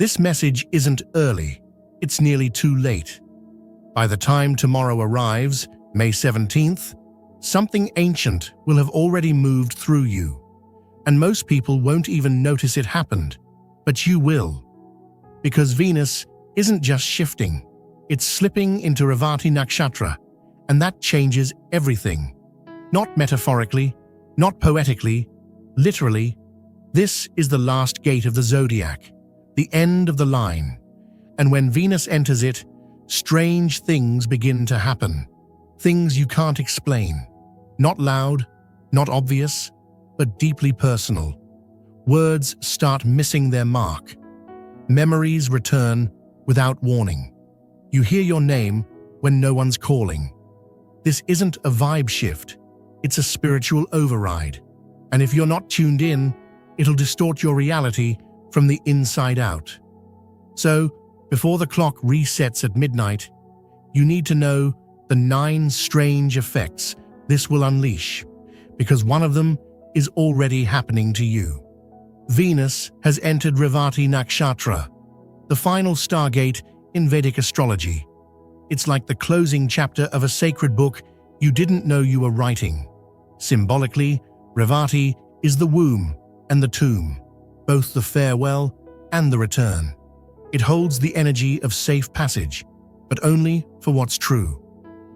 This message isn't early, it's nearly too late. By the time tomorrow arrives, May 17th, something ancient will have already moved through you. And most people won't even notice it happened, but you will. Because Venus isn't just shifting, it's slipping into Revati Nakshatra, and that changes everything. Not metaphorically, not poetically, literally. This is the last gate of the zodiac, the end of the line. And when Venus enters it, strange things begin to happen. Things you can't explain. Not loud, not obvious, but deeply personal. Words start missing their mark. Memories return without warning. You hear your name when no one's calling. This isn't a vibe shift, it's a spiritual override. And if you're not tuned in, it'll distort your reality from the inside out. So, before the clock resets at midnight, you need to know the 9 strange effects this will unleash, because one of them is already happening to you. Venus has entered Revati Nakshatra, the final stargate in Vedic astrology. It's like the closing chapter of a sacred book you didn't know you were writing. Symbolically, Revati is the womb and the tomb, both the farewell and the return. It holds the energy of safe passage, but only for what's true.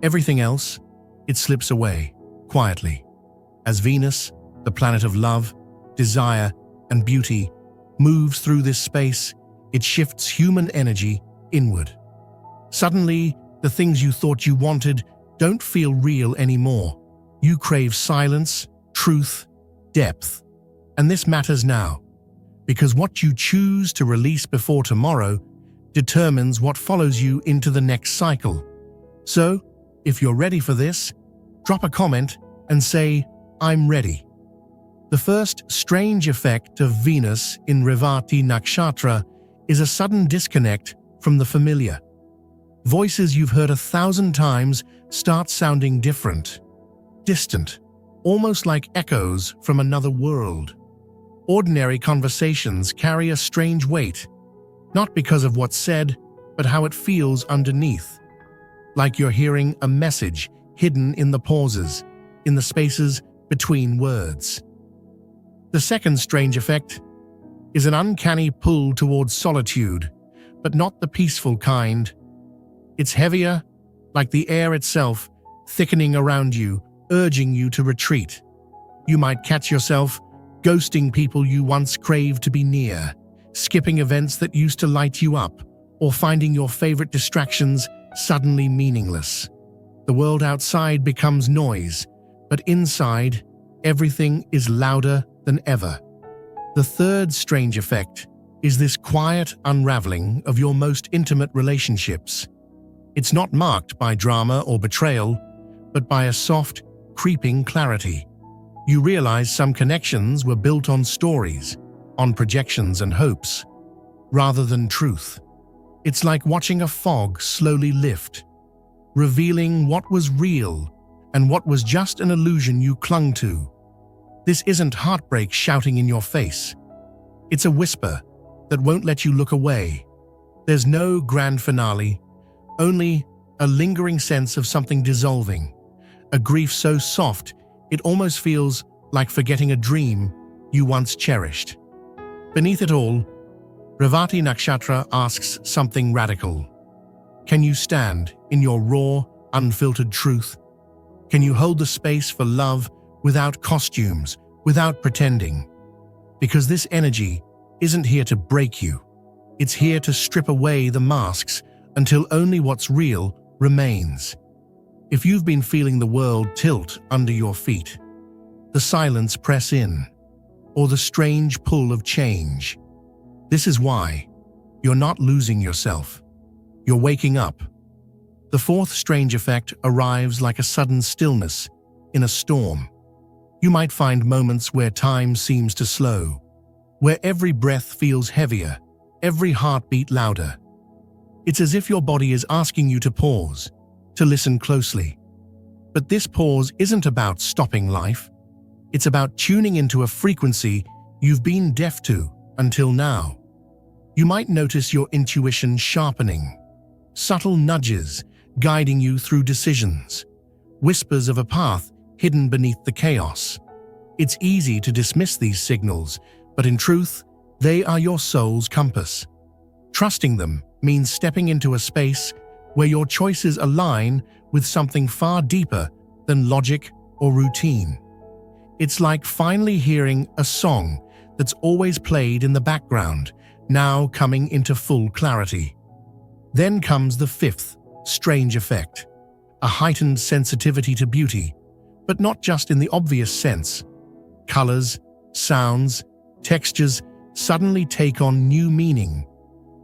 Everything else, it slips away, quietly. As Venus, the planet of love, desire, and beauty, moves through this space, it shifts human energy inward. Suddenly, the things you thought you wanted don't feel real anymore. You crave silence, truth, depth. And this matters now, because what you choose to release before tomorrow determines what follows you into the next cycle. So, if you're ready for this, drop a comment and say, "I'm ready." The first strange effect of Venus in Revati Nakshatra is a sudden disconnect from the familiar. Voices you've heard 1,000 times start sounding different, distant, almost like echoes from another world. Ordinary conversations carry a strange weight, not because of what's said, but how it feels underneath. Like you're hearing a message hidden in the pauses, in the spaces between words. The second strange effect is an uncanny pull towards solitude, but not the peaceful kind. It's heavier, like the air itself, thickening around you, urging you to retreat. You might catch yourself ghosting people you once craved to be near, skipping events that used to light you up, or finding your favorite distractions suddenly meaningless. The world outside becomes noise, but inside, everything is louder than ever. The third strange effect is this quiet unraveling of your most intimate relationships. It's not marked by drama or betrayal, but by a soft, creeping clarity. You realize some connections were built on stories, on projections and hopes, rather than truth. It's like watching a fog slowly lift, revealing what was real and what was just an illusion you clung to. This isn't heartbreak shouting in your face. It's a whisper that won't let you look away. There's no grand finale, only a lingering sense of something dissolving, a grief so soft it almost feels like forgetting a dream you once cherished. Beneath it all, Revati Nakshatra asks something radical. Can you stand in your raw, unfiltered truth? Can you hold the space for love without costumes, without pretending? Because this energy isn't here to break you. It's here to strip away the masks until only what's real remains. If you've been feeling the world tilt under your feet, the silence press in, or the strange pull of change, this is why you're not losing yourself. You're waking up. The fourth strange effect arrives like a sudden stillness in a storm. You might find moments where time seems to slow, where every breath feels heavier, every heartbeat louder. It's as if your body is asking you to pause, to listen closely. But this pause isn't about stopping life. It's about tuning into a frequency you've been deaf to until now. You might notice your intuition sharpening, subtle nudges guiding you through decisions, whispers of a path hidden beneath the chaos. It's easy to dismiss these signals, but in truth, they are your soul's compass. Trusting them means stepping into a space where your choices align with something far deeper than logic or routine. It's like finally hearing a song that's always played in the background, now coming into full clarity. Then comes the fifth strange effect, a heightened sensitivity to beauty, but not just in the obvious sense. Colors, sounds, textures suddenly take on new meaning,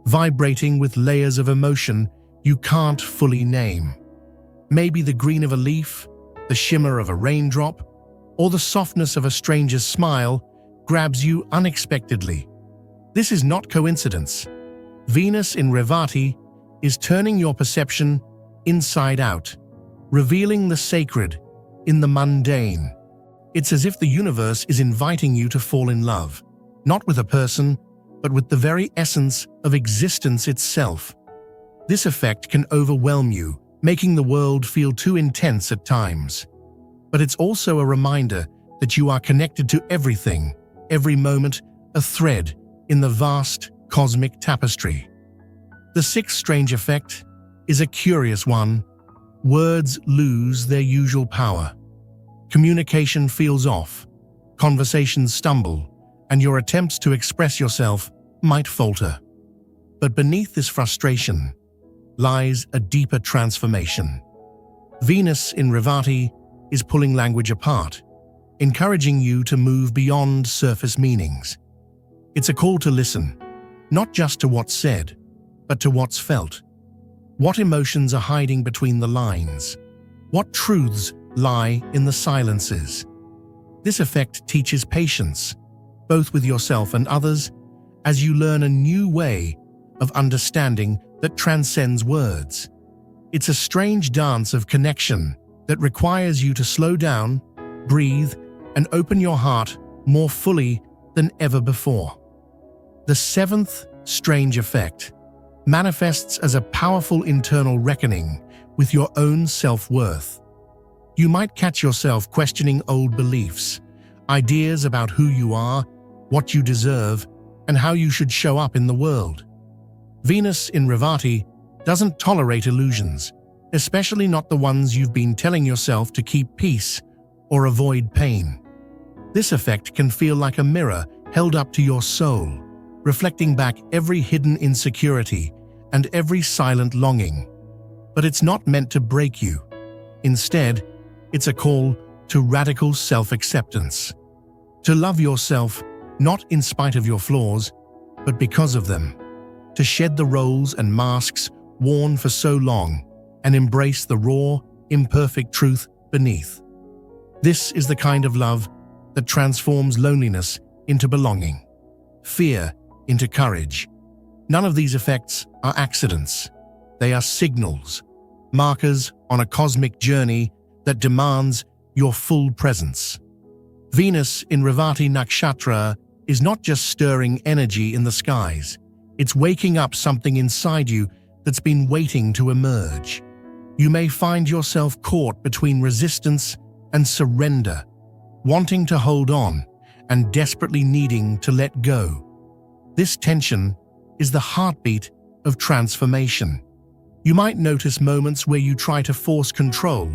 vibrating with layers of emotion you can't fully name. Maybe the green of a leaf, the shimmer of a raindrop, or the softness of a stranger's smile grabs you unexpectedly. This is not coincidence. Venus in Revati is turning your perception inside out, revealing the sacred in the mundane. It's as if the universe is inviting you to fall in love, not with a person, but with the very essence of existence itself. This effect can overwhelm you, making the world feel too intense at times. But it's also a reminder that you are connected to everything, every moment, a thread in the vast cosmic tapestry. The sixth strange effect is a curious one. Words lose their usual power. Communication feels off, conversations stumble, and your attempts to express yourself might falter. But beneath this frustration lies a deeper transformation. Venus in Revati is pulling language apart, encouraging you to move beyond surface meanings. It's a call to listen, not just to what's said, but to what's felt. What emotions are hiding between the lines? What truths lie in the silences? This effect teaches patience, both with yourself and others, as you learn a new way of understanding that transcends words. It's a strange dance of connection that requires you to slow down, breathe, and open your heart more fully than ever before. The seventh strange effect manifests as a powerful internal reckoning with your own self-worth. You might catch yourself questioning old beliefs, ideas about who you are, what you deserve, and how you should show up in the world. Venus in Revati doesn't tolerate illusions, especially not the ones you've been telling yourself to keep peace or avoid pain. This effect can feel like a mirror held up to your soul, reflecting back every hidden insecurity and every silent longing. But it's not meant to break you. Instead, it's a call to radical self-acceptance. To love yourself not in spite of your flaws, but because of them. To shed the roles and masks worn for so long and embrace the raw, imperfect truth beneath. This is the kind of love that transforms loneliness into belonging, fear into courage. None of these effects are accidents. They are signals, markers on a cosmic journey that demands your full presence. Venus in Revati Nakshatra is not just stirring energy in the skies. It's waking up something inside you that's been waiting to emerge. You may find yourself caught between resistance and surrender, wanting to hold on and desperately needing to let go. This tension is the heartbeat of transformation. You might notice moments where you try to force control,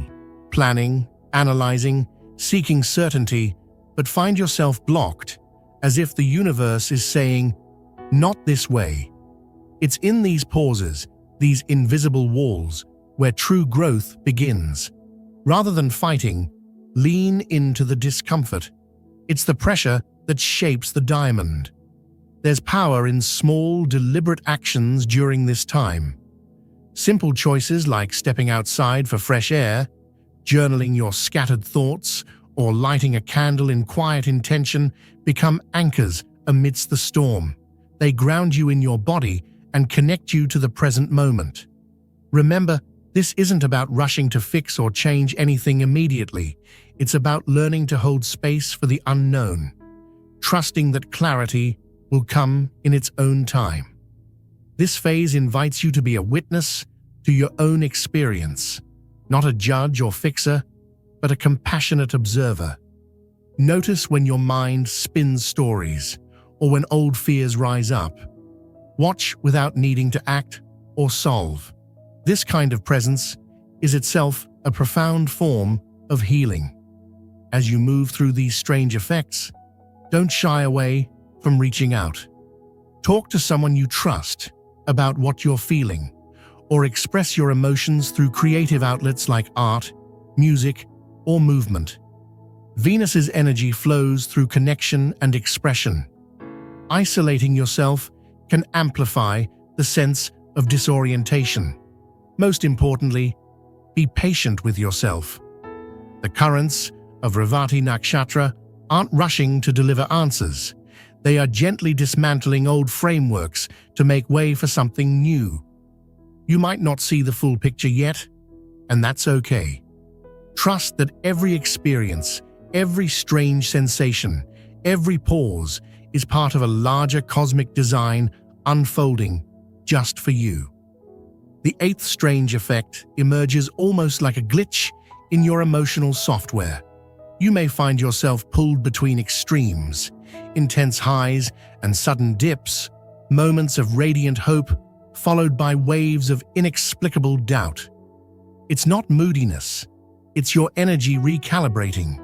planning, analyzing, seeking certainty, but find yourself blocked, as if the universe is saying, "Not this way." It's in these pauses, these invisible walls, where true growth begins. Rather than fighting, lean into the discomfort. It's the pressure that shapes the diamond. There's power in small, deliberate actions during this time. Simple choices like stepping outside for fresh air, journaling your scattered thoughts, or lighting a candle in quiet intention become anchors amidst the storm. They ground you in your body and connect you to the present moment. Remember, this isn't about rushing to fix or change anything immediately. It's about learning to hold space for the unknown, trusting that clarity will come in its own time. This phase invites you to be a witness to your own experience, not a judge or fixer, but a compassionate observer. Notice when your mind spins stories or when old fears rise up. Watch without needing to act or solve. This kind of presence is itself a profound form of healing. As you move through these strange effects, don't shy away from reaching out. Talk to someone you trust about what you're feeling, or express your emotions through creative outlets like art, music, or movement. Venus's energy flows through connection and expression. Isolating yourself can amplify the sense of disorientation. Most importantly, be patient with yourself. The currents of Revati Nakshatra aren't rushing to deliver answers. They are gently dismantling old frameworks to make way for something new. You might not see the full picture yet, and that's okay. Trust that every experience, every strange sensation, every pause is part of a larger cosmic design unfolding just for you. The eighth strange effect emerges almost like a glitch in your emotional software. You may find yourself pulled between extremes, intense highs and sudden dips, moments of radiant hope followed by waves of inexplicable doubt. It's not moodiness, it's your energy recalibrating,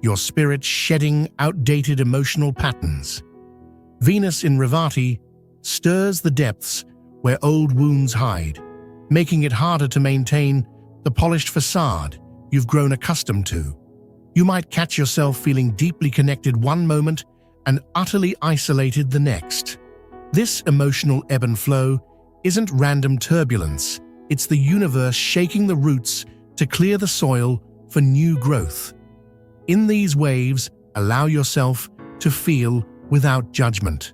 your spirit shedding outdated emotional patterns. Venus in Revati stirs the depths where old wounds hide, making it harder to maintain the polished facade you've grown accustomed to. You might catch yourself feeling deeply connected one moment and utterly isolated the next. This emotional ebb and flow isn't random turbulence, it's the universe shaking the roots to clear the soil for new growth. In these waves, allow yourself to feel without judgment.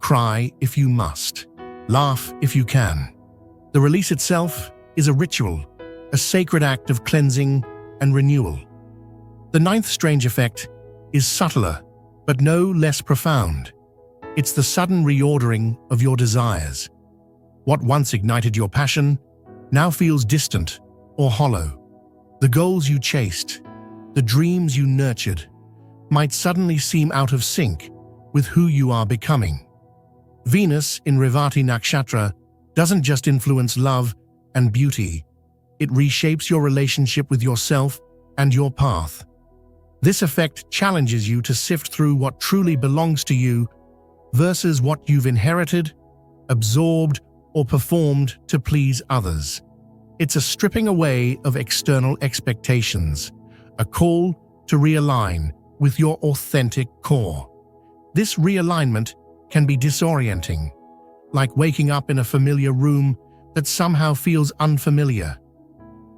Cry if you must. Laugh if you can. The release itself is a ritual, a sacred act of cleansing and renewal. The ninth strange effect is subtler, but no less profound. It's the sudden reordering of your desires. What once ignited your passion now feels distant or hollow. The goals you chased, the dreams you nurtured, might suddenly seem out of sync with who you are becoming. Venus in Revati Nakshatra doesn't just influence love and beauty, it reshapes your relationship with yourself and your path. This effect challenges you to sift through what truly belongs to you versus what you've inherited, absorbed, or performed to please others. It's a stripping away of external expectations, a call to realign with your authentic core. This realignment can be disorienting, like waking up in a familiar room that somehow feels unfamiliar.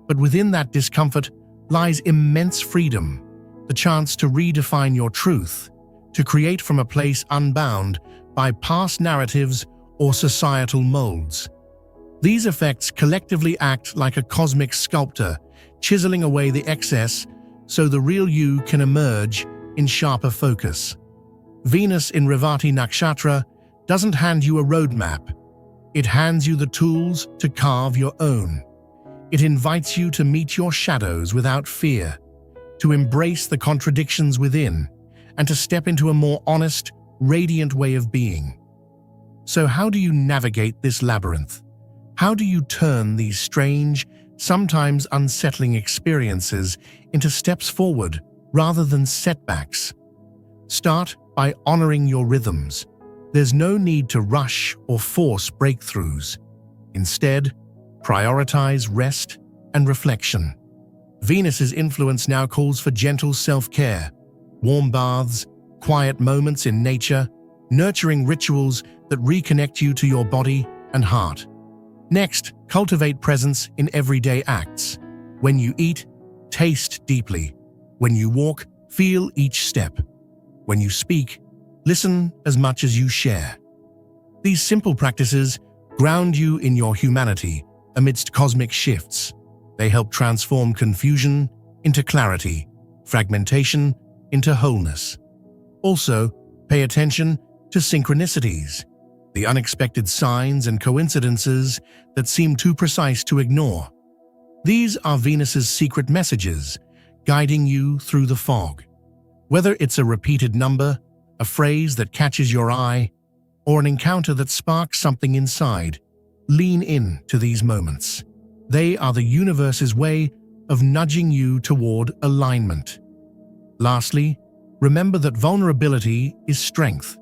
But within that discomfort lies immense freedom, the chance to redefine your truth, to create from a place unbound by past narratives or societal molds. These effects collectively act like a cosmic sculptor, chiseling away the excess so the real you can emerge in sharper focus. Venus in Revati Nakshatra doesn't hand you a roadmap. It hands you the tools to carve your own. It invites you to meet your shadows without fear, to embrace the contradictions within, and to step into a more honest, radiant way of being. So how do you navigate this labyrinth? How do you turn these strange, sometimes unsettling experiences into steps forward rather than setbacks? Start by honoring your rhythms. There's no need to rush or force breakthroughs. Instead, prioritize rest and reflection. Venus's influence now calls for gentle self-care, warm baths, quiet moments in nature, nurturing rituals that reconnect you to your body and heart. Next, cultivate presence in everyday acts. When you eat, taste deeply. When you walk, feel each step. When you speak, listen as much as you share. These simple practices ground you in your humanity amidst cosmic shifts. They help transform confusion into clarity, fragmentation into wholeness. Also, pay attention to synchronicities. the unexpected signs and coincidences that seem too precise to ignore. These are Venus's secret messages, guiding you through the fog. Whether it's a repeated number, a phrase that catches your eye, or an encounter that sparks something inside, lean in to these moments. They are the universe's way of nudging you toward alignment. Lastly, remember that vulnerability is strength.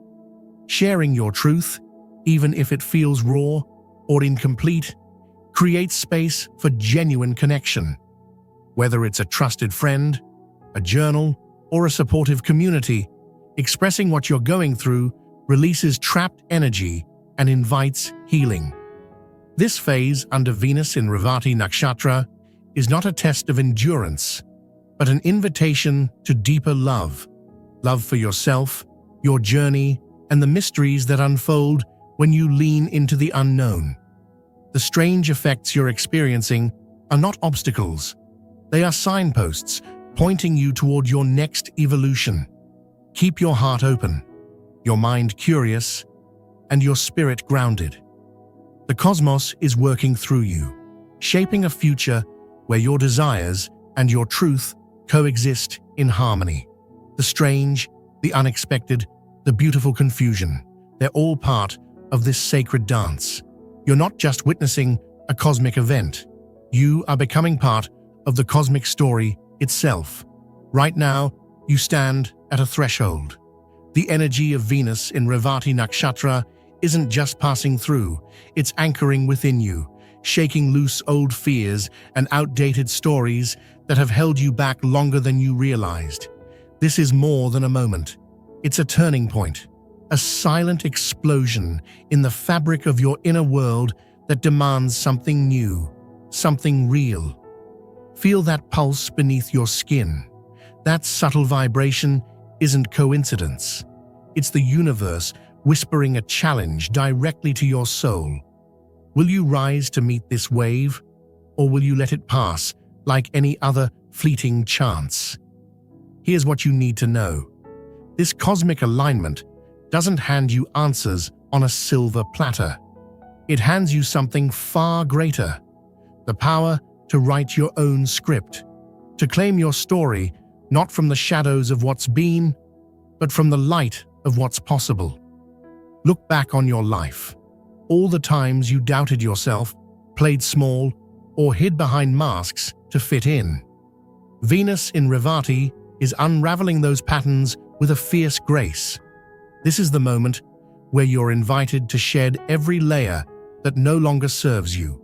Sharing your truth, even if it feels raw or incomplete, creates space for genuine connection. Whether it's a trusted friend, a journal, or a supportive community, expressing what you're going through releases trapped energy and invites healing. This phase under Venus in Revati Nakshatra is not a test of endurance, but an invitation to deeper love. Love for yourself, your journey, and the mysteries that unfold when you lean into the unknown. The strange effects you're experiencing are not obstacles. They are signposts pointing you toward your next evolution. Keep your heart open, your mind curious, and your spirit grounded. The cosmos is working through you, shaping a future where your desires and your truth coexist in harmony. The strange, the unexpected, the beautiful confusion, they're all part of this sacred dance. You're not just witnessing a cosmic event. You are becoming part of the cosmic story itself. Right now, you stand at a threshold. The energy of Venus in Revati Nakshatra isn't just passing through, it's anchoring within you, shaking loose old fears and outdated stories that have held you back longer than you realized. This is more than a moment. It's a turning point, a silent explosion in the fabric of your inner world that demands something new, something real. Feel that pulse beneath your skin. That subtle vibration isn't coincidence. It's the universe whispering a challenge directly to your soul. Will you rise to meet this wave, or will you let it pass like any other fleeting chance? Here's what you need to know. This cosmic alignment doesn't hand you answers on a silver platter. It hands you something far greater: the power to write your own script, to claim your story not from the shadows of what's been, but from the light of what's possible. Look back on your life. All the times you doubted yourself, played small, or hid behind masks to fit in. Venus in Revati is unraveling those patterns with a fierce grace. This is the moment where you're invited to shed every layer that no longer serves you.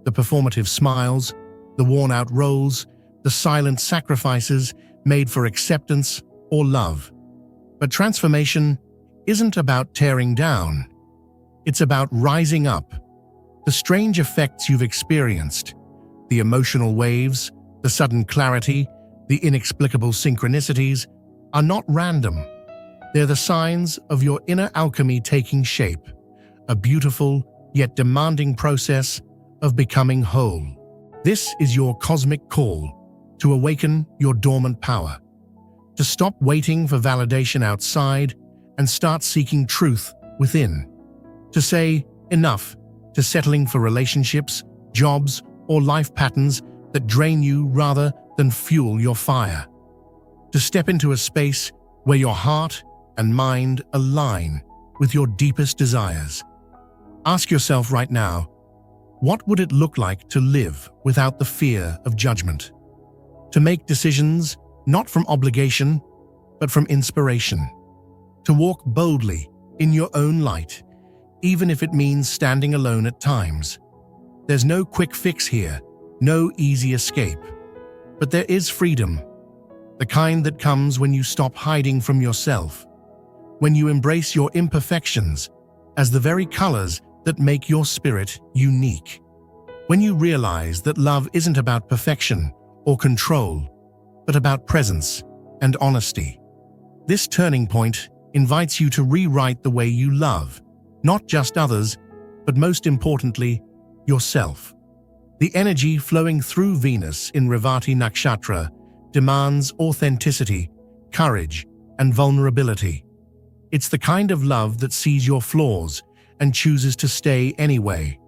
The performative smiles, the worn-out roles, the silent sacrifices made for acceptance or love. But transformation isn't about tearing down. It's about rising up. The strange effects you've experienced, the emotional waves, the sudden clarity, the inexplicable synchronicities, are not random. They're the signs of your inner alchemy taking shape, a beautiful yet demanding process of becoming whole. This is your cosmic call to awaken your dormant power, to stop waiting for validation outside and start seeking truth within, to say enough to settling for relationships, jobs, or life patterns that drain you rather than fuel your fire, to step into a space where your heart and mind align with your deepest desires. Ask yourself right now, what would it look like to live without the fear of judgment? To make decisions not from obligation, but from inspiration. To walk boldly in your own light, even if it means standing alone at times. There's no quick fix here, no easy escape. But there is freedom, the kind that comes when you stop hiding from yourself, when you embrace your imperfections as the very colors that make your spirit unique. When you realize that love isn't about perfection or control, but about presence and honesty. This turning point invites you to rewrite the way you love, not just others, but most importantly, yourself. The energy flowing through Venus in Revati Nakshatra demands authenticity, courage, and vulnerability. It's the kind of love that sees your flaws and chooses to stay anyway.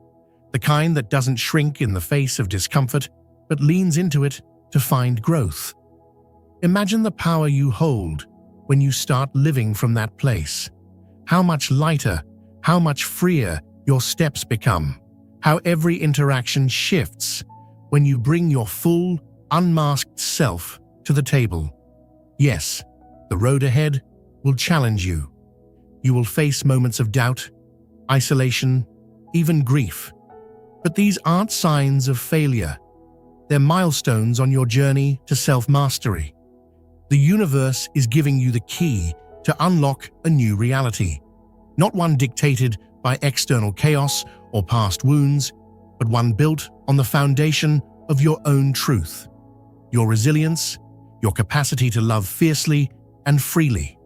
The kind that doesn't shrink in the face of discomfort, but leans into it to find growth. Imagine the power you hold when you start living from that place. How much lighter, how much freer your steps become. How every interaction shifts when you bring your full, unmasked self to the table. Yes, the road ahead will challenge you. You will face moments of doubt, isolation, even grief. But these aren't signs of failure. They're milestones on your journey to self-mastery. The universe is giving you the key to unlock a new reality. Not one dictated by external chaos or past wounds, but one built on the foundation of your own truth, your resilience, your capacity to love fiercely and freely.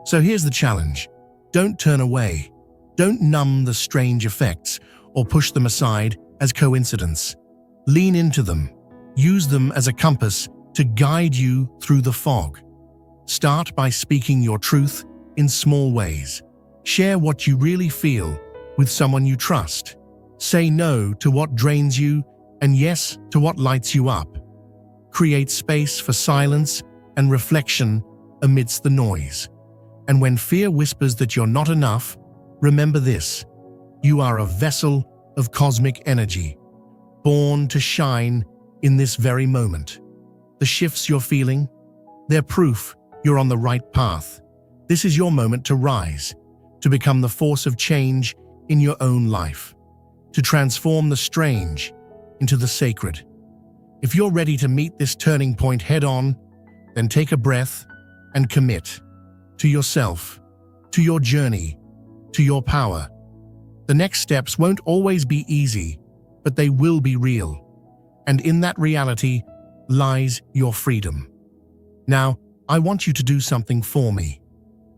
So here's the challenge. Don't turn away. Don't numb the strange effects or push them aside as coincidence. Lean into them. Use them as a compass to guide you through the fog. Start by speaking your truth in small ways. Share what you really feel with someone you trust. Say no to what drains you and yes to what lights you up. Create space for silence and reflection amidst the noise. And when fear whispers that you're not enough, remember this: you are a vessel of cosmic energy, born to shine in this very moment. The shifts you're feeling, they're proof you're on the right path. This is your moment to rise, to become the force of change in your own life, to transform the strange into the sacred. If you're ready to meet this turning point head-on, then take a breath and commit to yourself, to your journey, to your power. The next steps won't always be easy, but they will be real. And in that reality lies your freedom. Now, I want you to do something for me.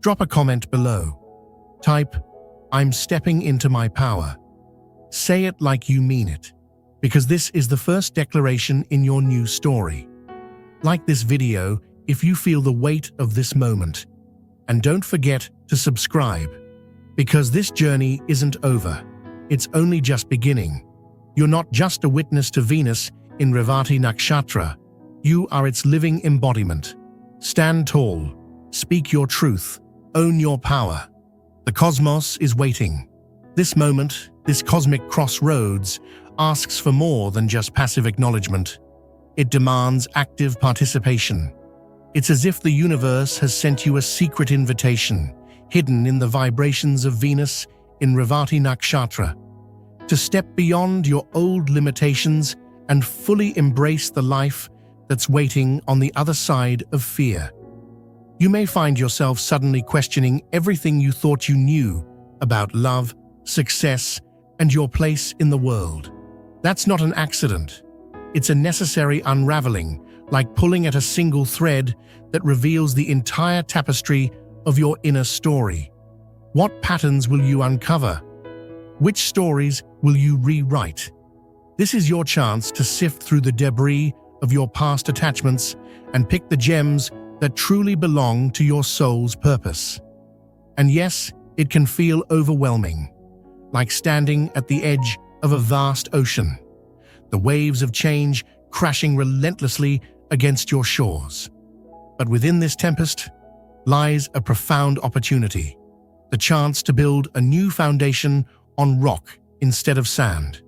Drop a comment below. Type, "I'm stepping into my power." Say it like you mean it, because this is the first declaration in your new story. Like this video if you feel the weight of this moment. And don't forget to subscribe, because this journey isn't over. It's only just beginning. You're not just a witness to Venus in Revati Nakshatra. You are its living embodiment. Stand tall, speak your truth, own your power. The cosmos is waiting. This moment, this cosmic crossroads, asks for more than just passive acknowledgement. It demands active participation. It's as if the universe has sent you a secret invitation, hidden in the vibrations of Venus in Revati Nakshatra, to step beyond your old limitations and fully embrace the life that's waiting on the other side of fear. You may find yourself suddenly questioning everything you thought you knew about love, success, and your place in the world. That's not an accident. It's a necessary unraveling, like pulling at a single thread that reveals the entire tapestry of your inner story. What patterns will you uncover? Which stories will you rewrite? This is your chance to sift through the debris of your past attachments and pick the gems that truly belong to your soul's purpose. And yes, it can feel overwhelming, like standing at the edge of a vast ocean, the waves of change crashing relentlessly against your shores. But within this tempest lies a profound opportunity, the chance to build a new foundation on rock instead of sand,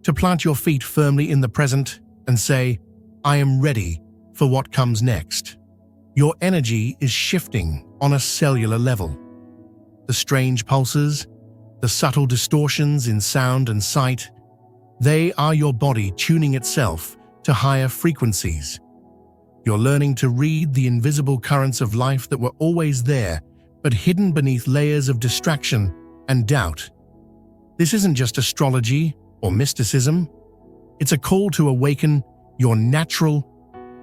to plant your feet firmly in the present and say, "I am ready for what comes next." Your energy is shifting on a cellular level. The strange pulses, the subtle distortions in sound and sight, they are your body tuning itself to higher frequencies. You're learning to read the invisible currents of life that were always there, but hidden beneath layers of distraction and doubt. This isn't just astrology or mysticism. It's a call to awaken your natural,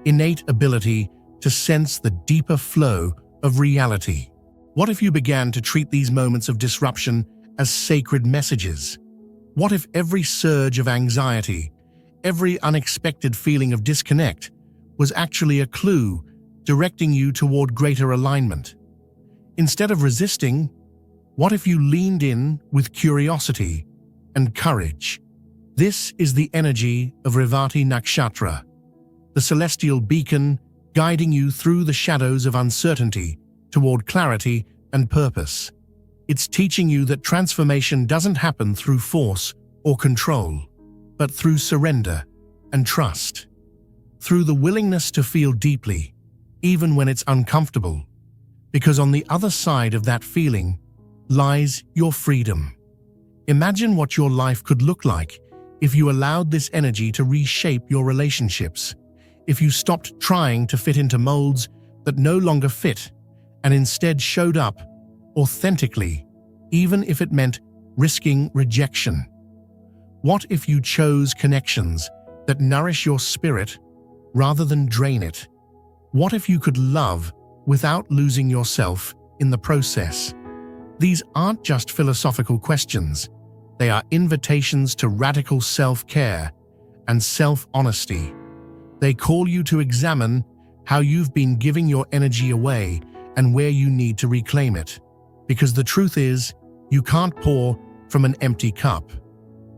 innate ability to sense the deeper flow of reality. What if you began to treat these moments of disruption as sacred messages? What if every surge of anxiety, every unexpected feeling of disconnect, was actually a clue directing you toward greater alignment? Instead of resisting, What if you leaned in with curiosity and courage? This is the energy of Revati Nakshatra, the celestial beacon guiding you through the shadows of uncertainty toward clarity and purpose. It's teaching you that transformation doesn't happen through force or control, but through surrender and trust. Through the willingness to feel deeply, even when it's uncomfortable, because on the other side of that feeling lies your freedom. Imagine what your life could look like if you allowed this energy to reshape your relationships, if you stopped trying to fit into molds that no longer fit and instead showed up authentically, even if it meant risking rejection. What if you chose connections that nourish your spirit rather than drain it? What if you could love without losing yourself in the process? These aren't just philosophical questions. They are invitations to radical self-care and self-honesty. They call you to examine how you've been giving your energy away and where you need to reclaim it. Because the truth is, you can't pour from an empty cup.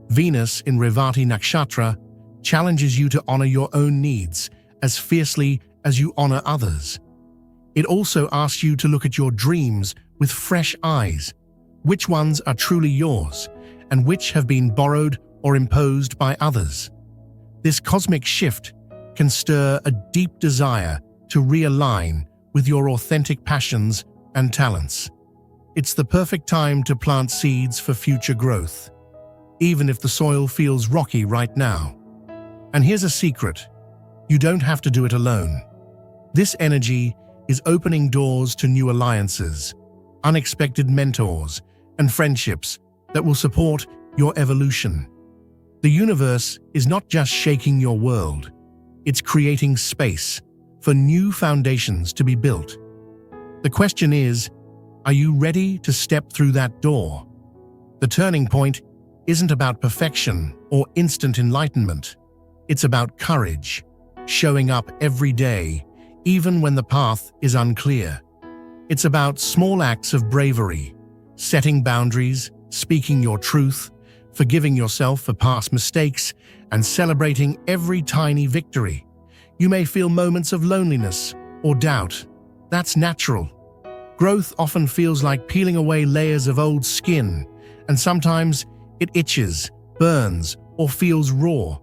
Venus in Revati Nakshatra challenges you to honor your own needs as fiercely as you honor others. It also asks you to look at your dreams with fresh eyes. Which ones are truly yours, and which have been borrowed or imposed by others? This cosmic shift can stir a deep desire to realign with your authentic passions and talents. It's the perfect time to plant seeds for future growth, even if the soil feels rocky right now. And here's a secret: you don't have to do it alone. This energy is opening doors to new alliances, unexpected mentors, and friendships that will support your evolution. The universe is not just shaking your world, it's creating space for new foundations to be built. The question is, are you ready to step through that door? The turning point isn't about perfection or instant enlightenment. It's about courage, showing up every day, even when the path is unclear. It's about small acts of bravery, setting boundaries, speaking your truth, forgiving yourself for past mistakes, and celebrating every tiny victory. You may feel moments of loneliness or doubt. That's natural. Growth often feels like peeling away layers of old skin, and sometimes it itches, burns, or feels raw.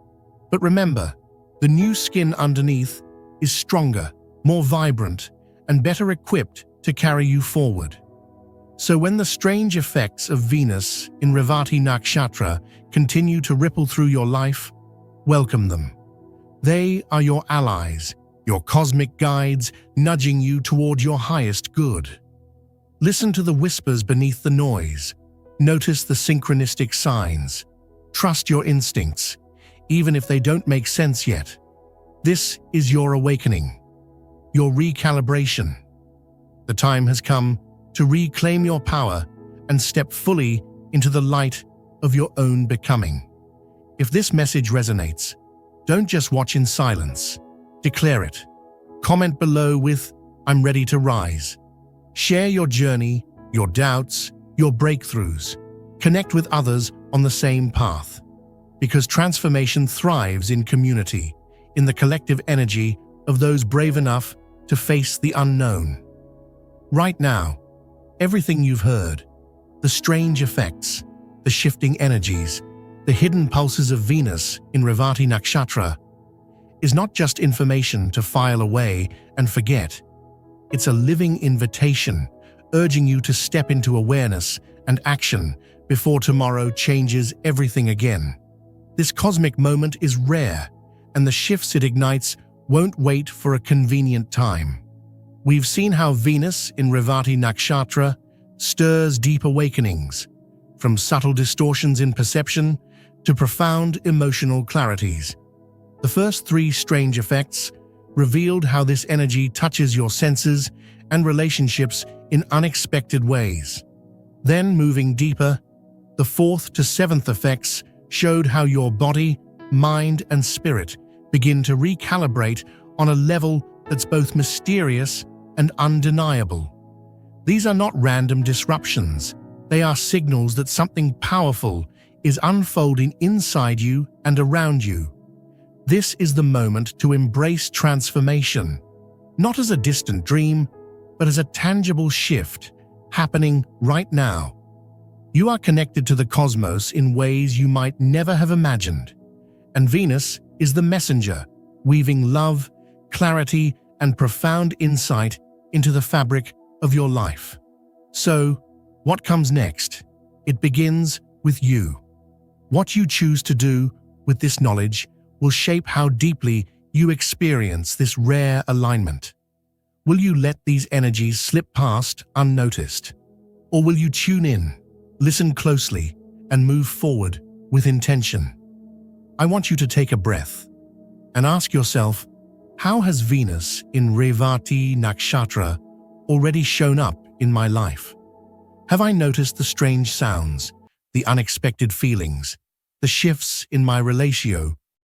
But remember, the new skin underneath is stronger, more vibrant, and better equipped to carry you forward. So when the strange effects of Venus in Revati Nakshatra continue to ripple through your life, welcome them. They are your allies, your cosmic guides, nudging you toward your highest good. Listen to the whispers beneath the noise. Notice the synchronistic signs. Trust your instincts, even if they don't make sense yet. This is your awakening, your recalibration. The time has come to reclaim your power and step fully into the light of your own becoming. If this message resonates, don't just watch in silence. Declare it. Comment below with, "I'm ready to rise." Share your journey, your doubts, your breakthroughs. Connect with others on the same path. Because transformation thrives in community, in the collective energy of those brave enough to face the unknown. Right now, everything you've heard, the strange effects, the shifting energies, the hidden pulses of Venus in Revati Nakshatra, is not just information to file away and forget. It's a living invitation, urging you to step into awareness and action before tomorrow changes everything again. This cosmic moment is rare, and the shifts it ignites won't wait for a convenient time. We've seen how Venus in Revati Nakshatra stirs deep awakenings, from subtle distortions in perception to profound emotional clarities. The first three strange effects revealed how this energy touches your senses and relationships in unexpected ways. Then, moving deeper, the fourth to seventh effects showed how your body, mind, and spirit begin to recalibrate on a level that's both mysterious and undeniable. These are not random disruptions. They are signals that something powerful is unfolding inside you and around you. This is the moment to embrace transformation, not as a distant dream, but as a tangible shift happening right now. You are connected to the cosmos in ways you might never have imagined, and Venus is the messenger, weaving love, clarity, and profound insight into the fabric of your life. So, what comes next? It begins with you. What you choose to do with this knowledge will shape how deeply you experience this rare alignment. Will you let these energies slip past unnoticed? Or will you tune in, listen closely, and move forward with intention? I want you to take a breath and ask yourself, how has Venus in Revati Nakshatra already shown up in my life? Have I noticed the strange sounds, the unexpected feelings, the shifts in my relatio